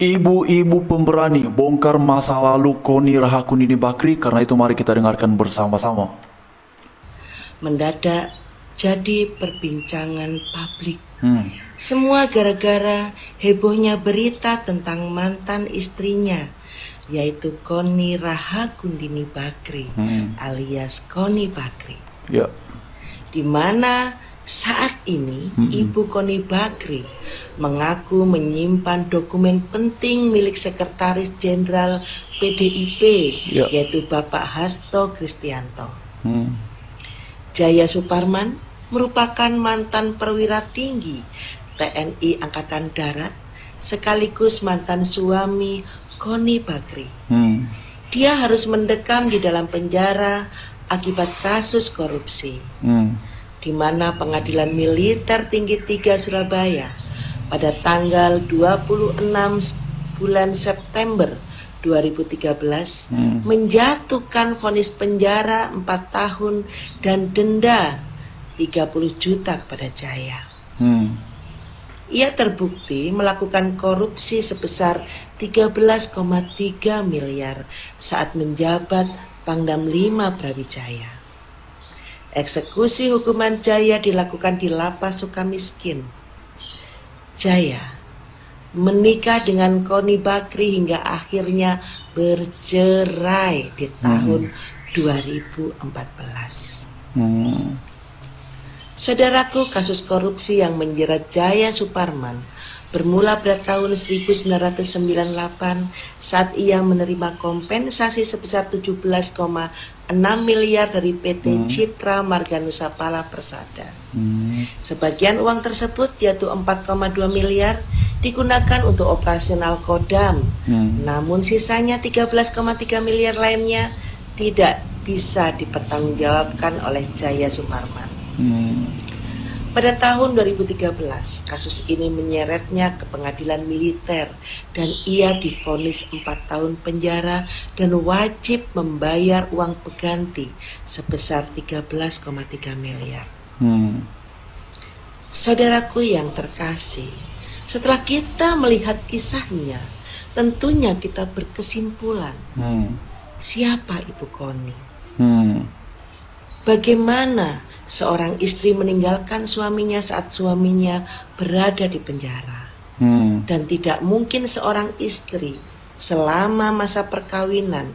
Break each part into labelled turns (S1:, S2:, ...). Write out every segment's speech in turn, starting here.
S1: Ibu-ibu pemberani bongkar masa lalu Koni Rahakundini Bakri. Karena itu mari kita dengarkan bersama-sama.
S2: Mendadak jadi perbincangan publik. Semua gara-gara hebohnya berita tentang mantan istrinya, yaitu Koni Rahakundini Bakri alias Koni Bakri.
S1: Ya.
S2: Di mana saat ini Ibu Koni Bakri mengaku menyimpan dokumen penting milik Sekretaris Jenderal PDIP, yaitu Bapak Hasto Kristianto. Jaya Suparman merupakan mantan perwira tinggi TNI Angkatan Darat sekaligus mantan suami Koni Bakri. Dia harus mendekam di dalam penjara akibat kasus korupsi, di mana Pengadilan Militer Tinggi 3 Surabaya pada tanggal 26 bulan September 2013 menjatuhkan vonis penjara 4 tahun dan denda 30 juta kepada Jaya. Ia terbukti melakukan korupsi sebesar 13,3 miliar saat menjabat Pangdam 5 Brawijaya. Eksekusi hukuman Jaya dilakukan di Lapas Sukamiskin. Jaya menikah dengan Koni Bakri hingga akhirnya bercerai di tahun 2014. Saudaraku, kasus korupsi yang menjerat Jaya Suparman bermula pada tahun 1998 saat ia menerima kompensasi sebesar 17,6 miliar dari PT Citra Marganusapala Persada. Sebagian uang tersebut, yaitu 4,2 miliar, digunakan untuk operasional Kodam. Namun sisanya 13,3 miliar lainnya tidak bisa dipertanggungjawabkan oleh Jaya Suparman. Pada tahun 2013, kasus ini menyeretnya ke pengadilan militer dan ia divonis 4 tahun penjara dan wajib membayar uang pengganti sebesar 13,3 miliar. Saudaraku yang terkasih, setelah kita melihat kisahnya, tentunya kita berkesimpulan, siapa Ibu Koni? Bagaimana seorang istri meninggalkan suaminya saat suaminya berada di penjara? Dan tidak mungkin seorang istri selama masa perkawinan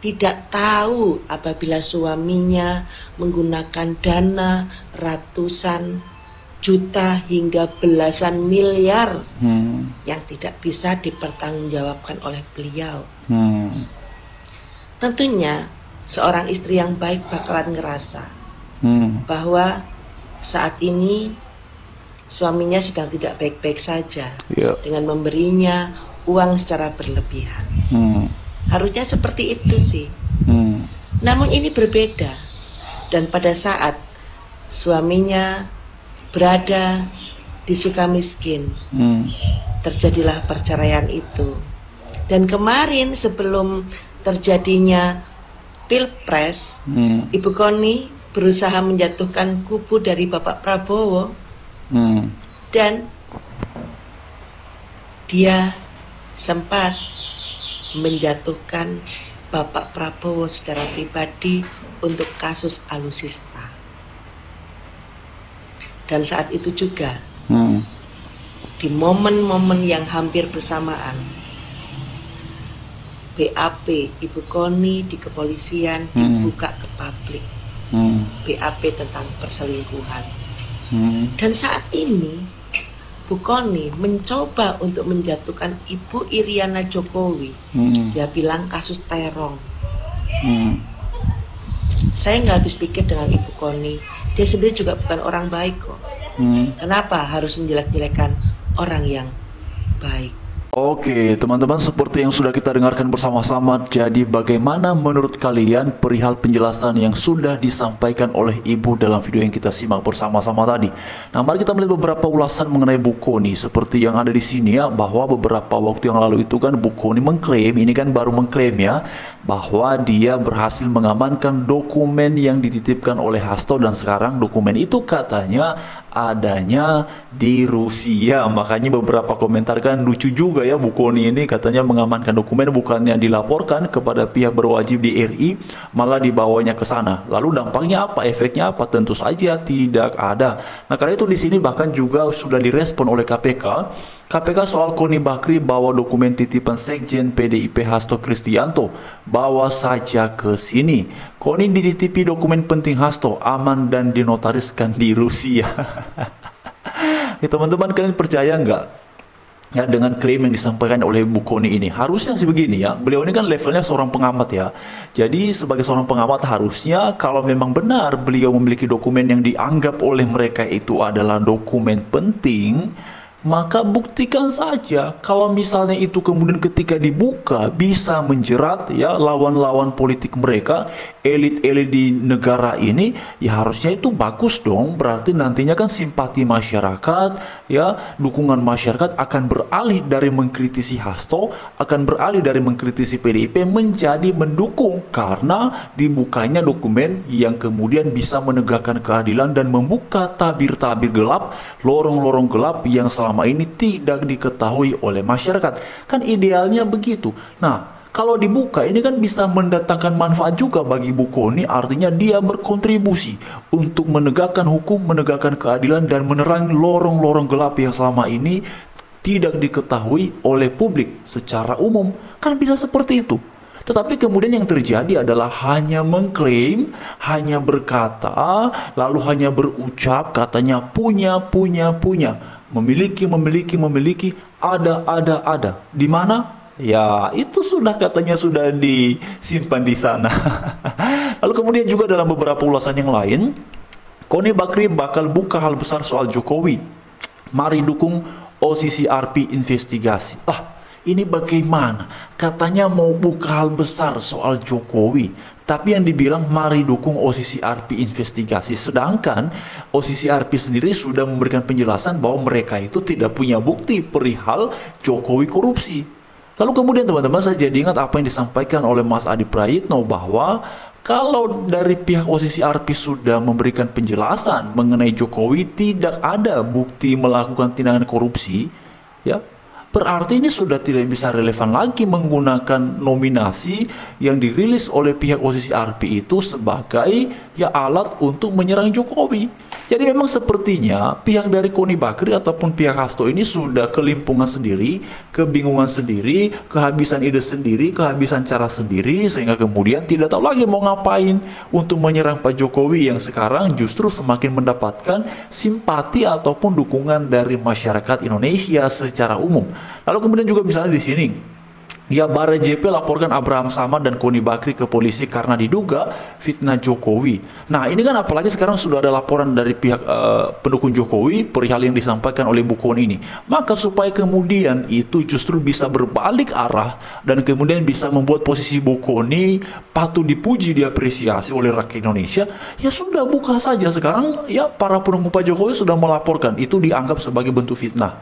S2: tidak tahu apabila suaminya menggunakan dana ratusan juta hingga belasan miliar yang tidak bisa dipertanggungjawabkan oleh beliau. Tentunya seorang istri yang baik bakalan ngerasa bahwa saat ini suaminya sedang tidak baik-baik saja dengan memberinya uang secara berlebihan. Harusnya seperti itu sih. Namun ini berbeda. Dan pada saat suaminya berada di Sukamiskin, terjadilah perceraian itu. Dan kemarin sebelum terjadinya Pilpres, Ibu Koni berusaha menjatuhkan kubu dari Bapak Prabowo, dan dia sempat menjatuhkan Bapak Prabowo secara pribadi untuk kasus alusista. Dan saat itu juga, di momen-momen yang hampir bersamaan, BAP Ibu Koni di kepolisian dibuka ke publik, BAP tentang perselingkuhan. Dan saat ini Bu Koni mencoba untuk menjatuhkan Ibu Iriana Jokowi. Dia bilang kasus terong. Saya nggak habis pikir dengan Ibu Koni. Dia sendiri juga bukan orang baik kok. Kenapa harus menjelek-jelekan orang yang baik?
S1: Oke, teman-teman, seperti yang sudah kita dengarkan bersama-sama, jadi bagaimana menurut kalian perihal penjelasan yang sudah disampaikan oleh Ibu dalam video yang kita simak bersama-sama tadi? Nah, mari kita melihat beberapa ulasan mengenai Bu Koni seperti yang ada di sini ya, bahwa beberapa waktu yang lalu itu kan Bu Koni mengklaim, ini kan baru mengklaim ya, bahwa dia berhasil mengamankan dokumen yang dititipkan oleh Hasto dan sekarang dokumen itu katanya adanya di Rusia. Makanya beberapa komentar kan lucu juga juga ya Bu Koni ini katanya mengamankan dokumen bukannya dilaporkan kepada pihak berwajib di RI, malah dibawanya ke sana. Lalu dampaknya apa? Efeknya apa? Tentu saja tidak ada. Nah, karena itu di sini bahkan juga sudah direspon oleh KPK soal Koni Bakri bawa dokumen titipan Sekjen PDIP Hasto Kristianto, bawa saja ke sini. Koni dititipi dokumen penting Hasto, aman dan dinotariskan di Rusia. Ya teman-teman, kalian percaya nggak ya dengan klaim yang disampaikan oleh Bu Koni ini? Harusnya sih begini ya, beliau ini kan levelnya seorang pengamat ya. Jadi sebagai seorang pengamat harusnya kalau memang benar beliau memiliki dokumen yang dianggap oleh mereka itu adalah dokumen penting, maka buktikan saja. Kalau misalnya itu kemudian ketika dibuka bisa menjerat ya lawan-lawan politik mereka, elit-elit di negara ini, ya harusnya itu bagus dong. Berarti nantinya kan simpati masyarakat, ya dukungan masyarakat akan beralih dari mengkritisi Hasto, akan beralih dari mengkritisi PDIP menjadi mendukung karena dibukanya dokumen yang kemudian bisa menegakkan keadilan dan membuka tabir-tabir gelap, lorong-lorong gelap yang selama ini tidak diketahui oleh masyarakat. Kan idealnya begitu. Nah, kalau dibuka ini kan bisa mendatangkan manfaat juga bagi Bu Koni, artinya dia berkontribusi untuk menegakkan hukum, menegakkan keadilan dan menerangi lorong-lorong gelap yang selama ini tidak diketahui oleh publik secara umum. Kan bisa seperti itu. Tetapi kemudian yang terjadi adalah hanya mengklaim, hanya berkata, lalu hanya berucap katanya punya, memiliki, ada. Di mana? Ya, itu sudah katanya sudah disimpan di sana. Lalu kemudian juga dalam beberapa ulasan yang lain, Koni Bakri bakal buka hal besar soal Jokowi. Mari dukung OCCRP investigasi. Ini bagaimana? Katanya mau buka hal besar soal Jokowi, tapi yang dibilang mari dukung OCCRP investigasi. Sedangkan OCCRP sendiri sudah memberikan penjelasan bahwa mereka itu tidak punya bukti perihal Jokowi korupsi. Lalu kemudian teman-teman, saya jadi ingat apa yang disampaikan oleh Mas Adi Prayitno bahwa kalau dari pihak OCCRP sudah memberikan penjelasan mengenai Jokowi tidak ada bukti melakukan tindakan korupsi, ya, berarti ini sudah tidak bisa relevan lagi menggunakan nominasi yang dirilis oleh pihak OCCRP itu sebagai ya alat untuk menyerang Jokowi. Jadi memang sepertinya pihak dari Koni Bakri ataupun pihak Hasto ini sudah kelimpungan sendiri, kebingungan sendiri, kehabisan ide sendiri, kehabisan cara sendiri, sehingga kemudian tidak tahu lagi mau ngapain untuk menyerang Pak Jokowi yang sekarang justru semakin mendapatkan simpati ataupun dukungan dari masyarakat Indonesia secara umum. Lalu kemudian juga misalnya di sini, ya Barre JP laporkan Abraham Samad dan Koni Bakri ke polisi karena diduga fitnah Jokowi. Nah ini kan apalagi sekarang sudah ada laporan dari pihak pendukung Jokowi perihal yang disampaikan oleh Bu Koni ini. Maka supaya kemudian itu justru bisa berbalik arah dan kemudian bisa membuat posisi Bu Koni patut dipuji, diapresiasi oleh rakyat Indonesia, ya sudah buka saja. Sekarang ya para pendukung Pak Jokowi sudah melaporkan, itu dianggap sebagai bentuk fitnah.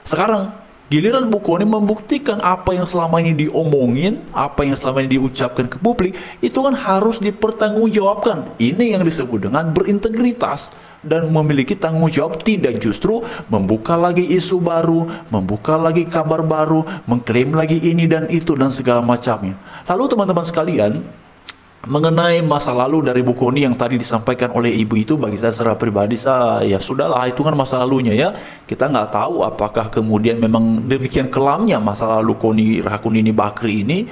S1: Sekarang giliran Bu Koni membuktikan apa yang selama ini diomongin, apa yang selama ini diucapkan ke publik, itu kan harus dipertanggungjawabkan. Ini yang disebut dengan berintegritas dan memiliki tanggung jawab, tidak justru membuka lagi isu baru, membuka lagi kabar baru, mengklaim lagi ini dan itu dan segala macamnya. Lalu teman-teman sekalian, mengenai masa lalu dari Bu Koni yang tadi disampaikan oleh ibu itu, bagi saya secara pribadi ya sudahlah, itu kan masa lalunya ya. Kita nggak tahu apakah kemudian memang demikian kelamnya masa lalu Koni Bakri ini.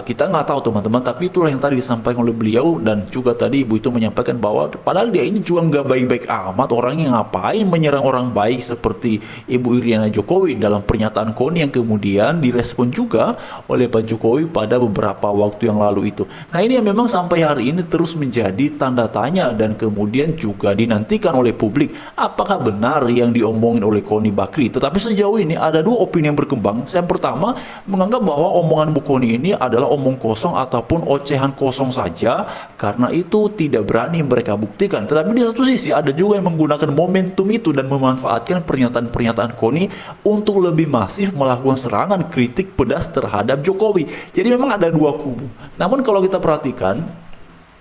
S1: Kita nggak tahu teman-teman, tapi itulah yang tadi disampaikan oleh beliau. Dan juga tadi ibu itu menyampaikan bahwa padahal dia ini juga nggak baik-baik amat, orangnya ngapain menyerang orang baik seperti Ibu Iriana Jokowi. Dalam pernyataan Koni yang kemudian direspon juga oleh Pak Jokowi pada beberapa waktu yang lalu itu. Nah ini yang memang sampai hari ini terus menjadi tanda tanya dan kemudian juga dinantikan oleh publik, apakah benar yang diomongin oleh Koni Bakri. Tetapi sejauh ini ada dua opini yang berkembang. Yang pertama, menganggap bahwa omongan Bu Koni ini adalah omong kosong ataupun ocehan kosong saja, karena itu tidak berani mereka buktikan. Tetapi di satu sisi ada juga yang menggunakan momentum itu dan memanfaatkan pernyataan-pernyataan Koni untuk lebih masif melakukan serangan kritik pedas terhadap Jokowi. Jadi memang ada dua kubu. Namun kalau kita perhatikan,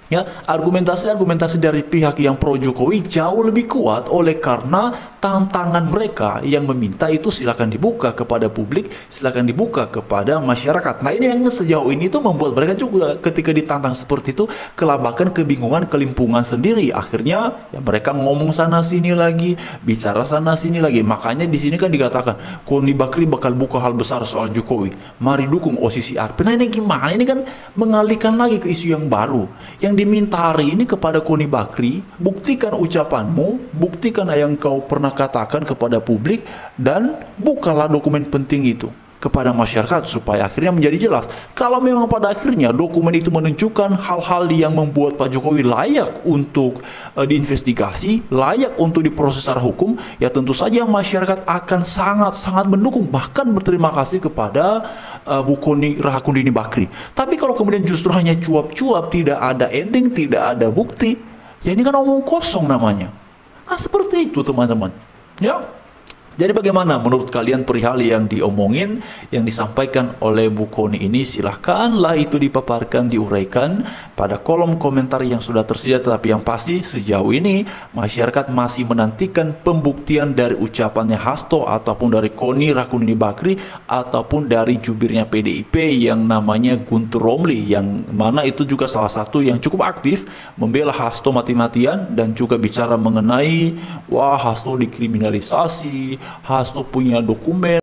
S1: Ya, argumentasi dari pihak yang pro Jokowi jauh lebih kuat oleh karena tantangan mereka yang meminta itu silakan dibuka kepada publik, silakan dibuka kepada masyarakat. Nah, ini yang sejauh ini tuh membuat mereka juga ketika ditantang seperti itu kelabakan, kebingungan, kelimpungan sendiri. Akhirnya ya mereka ngomong sana sini lagi, bicara sana sini lagi. Makanya di sini kan dikatakan Koni Bakri bakal buka hal besar soal Jokowi. Mari dukung OCC RP. Nah, ini gimana? Ini kan mengalihkan lagi ke isu yang baru. Yang diminta hari ini kepada Koni Bakri, buktikan ucapanmu, buktikan yang kau pernah katakan kepada publik, dan bukalah dokumen penting itu kepada masyarakat supaya akhirnya menjadi jelas. Kalau memang pada akhirnya dokumen itu menunjukkan hal-hal yang membuat Pak Jokowi layak untuk diinvestigasi, layak untuk diproses secara hukum, ya tentu saja masyarakat akan sangat-sangat mendukung, bahkan berterima kasih kepada Bu Koni Rahakundini Bakri. Tapi kalau kemudian justru hanya cuap-cuap, tidak ada ending, tidak ada bukti, ya ini kan omong kosong namanya. Kan seperti itu teman-teman. Ya. Jadi bagaimana menurut kalian perihal yang diomongin, yang disampaikan oleh Bu Koni ini? Silahkanlah itu dipaparkan, diuraikan pada kolom komentar yang sudah tersedia. Tetapi yang pasti sejauh ini masyarakat masih menantikan pembuktian dari ucapannya Hasto ataupun dari Koni Rahakundini Bakri ataupun dari jubirnya PDIP yang namanya Guntur Romli, yang mana itu juga salah satu yang cukup aktif membela Hasto mati-matian dan juga bicara mengenai wah Hasto dikriminalisasi, Hasto punya dokumen